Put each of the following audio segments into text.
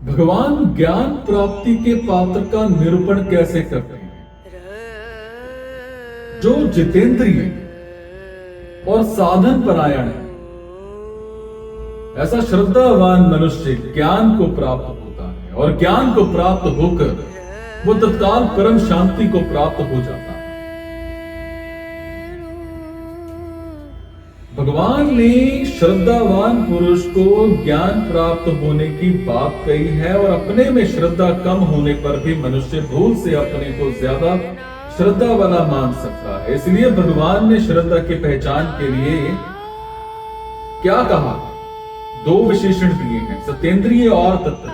भगवान ज्ञान प्राप्ति के पात्र का निरूपण कैसे करते हैं? जो जितेंद्रिय और साधन परायण है, ऐसा श्रद्धावान मनुष्य ज्ञान को प्राप्त होता है और ज्ञान को प्राप्त होकर वो तत्काल परम शांति को प्राप्त हो जाता है। भगवान ने श्रद्धावान पुरुष को ज्ञान प्राप्त होने की बात कही है और अपने में श्रद्धा कम होने पर भी मनुष्य भूल से अपने को ज्यादा श्रद्धा वाला मान सकता है। इसलिए भगवान ने श्रद्धा की पहचान के लिए क्या कहा? दो विशेषण दिए हैं, सतेंद्रिय और तत्व।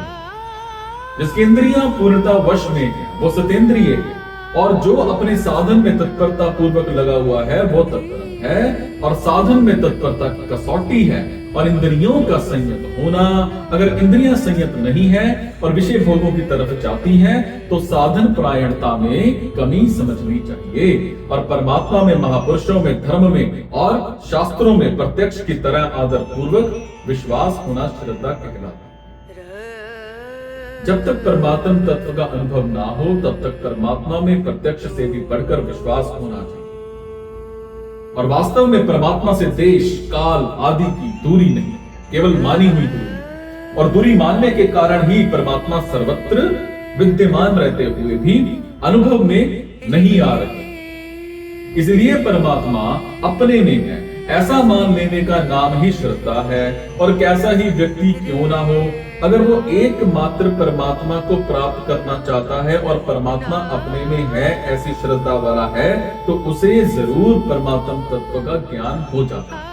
जिसकी इंद्रियां पूर्णता वश में है वो सतेंद्रिय है, और जो अपने साधन में तत्परता पूर्वक लगा हुआ है वो तत्पर है। और साधन में तत्परता की कसौटी है और इंद्रियों का संयत होना। अगर इंद्रियां संयत नहीं है और विषय भोगों की तरफ जाती हैं तो साधन परायणता में कमी समझनी चाहिए। और परमात्मा में, महापुरुषों में, धर्म में और शास्त्रों में प्रत्यक्ष की तरह आदर पूर्वक विश्वास होना श्रद्धा कहलाता है। जब तक परमात्म तत्व का अनुभव ना हो तब तक परमात्मा में प्रत्यक्ष से भी बढ़कर विश्वास होना चाहिए। और वास्तव में परमात्मा से देश काल आदि की दूरी नहीं, केवल मानी हुई दूरी। और दूरी मानने के कारण ही परमात्मा सर्वत्र विद्यमान रहते हुए भी अनुभव में नहीं आ रहे। इसलिए परमात्मा अपने में है, ऐसा मान लेने का नाम ही श्रद्धा है। और कैसा ही व्यक्ति क्यों ना हो, अगर वो एकमात्र परमात्मा को प्राप्त करना चाहता है और परमात्मा अपने में है, ऐसी श्रद्धा वाला है, तो उसे जरूर परमात्म तत्व का ज्ञान हो जाता है।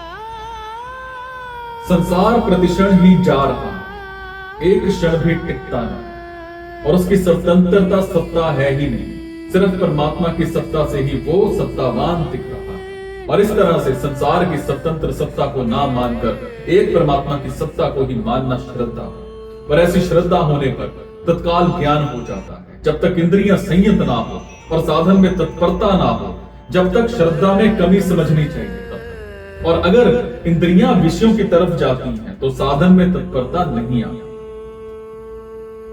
संसार प्रतिक्षण ही जा रहा, एक क्षण भी टिकता नहीं, और उसकी स्वतंत्रता सत्ता है ही नहीं। सिर्फ परमात्मा की सत्ता से ही वो सत्तावान दिख रहा है। और इस तरह से संसार की स्वतंत्र सत्ता को ना मानकर एक परमात्मा की सत्ता को ही मानना श्रद्धा। पर ऐसी श्रद्धा होने पर तत्काल ज्ञान हो जाता है। जब तक इंद्रियां संयत ना हो और साधन में तत्परता ना हो, जब तक श्रद्धा में कमी समझनी चाहिए तब तक। और अगर इंद्रियां विषयों की तरफ जाती हैं तो साधन में तत्परता नहीं आती।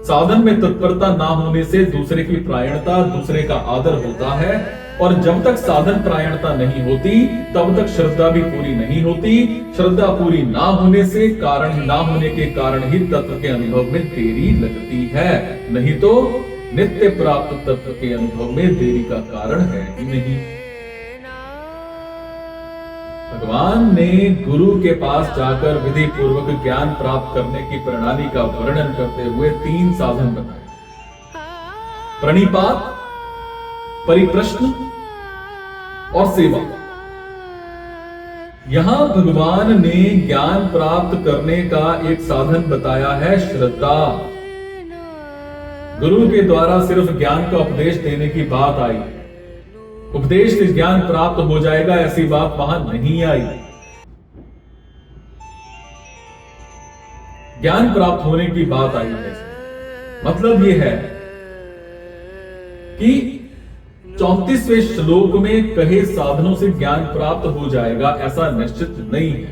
साधन में तत्परता ना होने से दूसरे की प्रायणता, दूसरे का आदर होता है। और जब तक साधन प्रायणता नहीं होती तब तक श्रद्धा भी पूरी नहीं होती। श्रद्धा पूरी ना होने से, कारण ना होने के कारण ही तत्व के अनुभव में देरी लगती है। नहीं तो नित्य प्राप्त तत्व के अनुभव में देरी का कारण है ही नहीं। भगवान ने गुरु के पास जाकर विधि पूर्वक ज्ञान प्राप्त करने की प्रणाली का वर्णन करते हुए 3 साधन बताए: प्रणिपात, परिप्रश्न और सेवा। यहां भगवान ने ज्ञान प्राप्त करने का एक साधन बताया है, श्रद्धा। गुरु के द्वारा सिर्फ ज्ञान का उपदेश देने की बात आई, उपदेश से ज्ञान प्राप्त हो जाएगा ऐसी बात वहां नहीं आई। ज्ञान प्राप्त होने की बात आई है। मतलब यह है कि 34वें श्लोक में कहे साधनों से ज्ञान प्राप्त हो जाएगा ऐसा निश्चित नहीं है,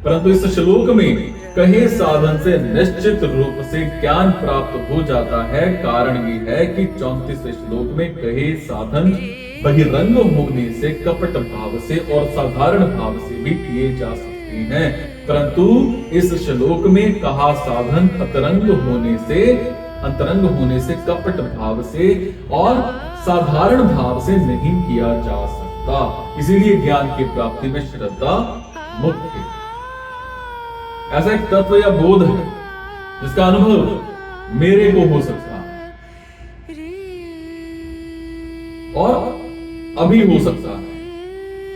परंतु इस श्लोक में कहे साधन से निश्चित रूप से ज्ञान प्राप्त हो जाता है। कारण ये है कि 34वें श्लोक में कहे साधन बहिरंग होने से, कपट भाव से और साधारण भाव से भी किए जा सकते हैं, परंतु इस श्लोक में कहा साधन अंतरंग होने से, कपट भाव से और साधारण भाव से नहीं किया जा सकता। इसीलिए ज्ञान की प्राप्ति में श्रद्धा मुख्य है। ऐसा एक तत्व या बोध है जिसका अनुभव मेरे को हो सकता है और अभी हो सकता है,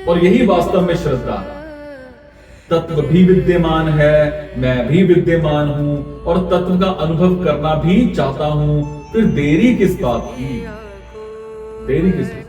और यही वास्तव में श्रद्धा है। तत्व भी विद्यमान है, मैं भी विद्यमान हूं और तत्व का अनुभव करना भी चाहता हूं, फिर देरी किस बात की? देरी किस बात?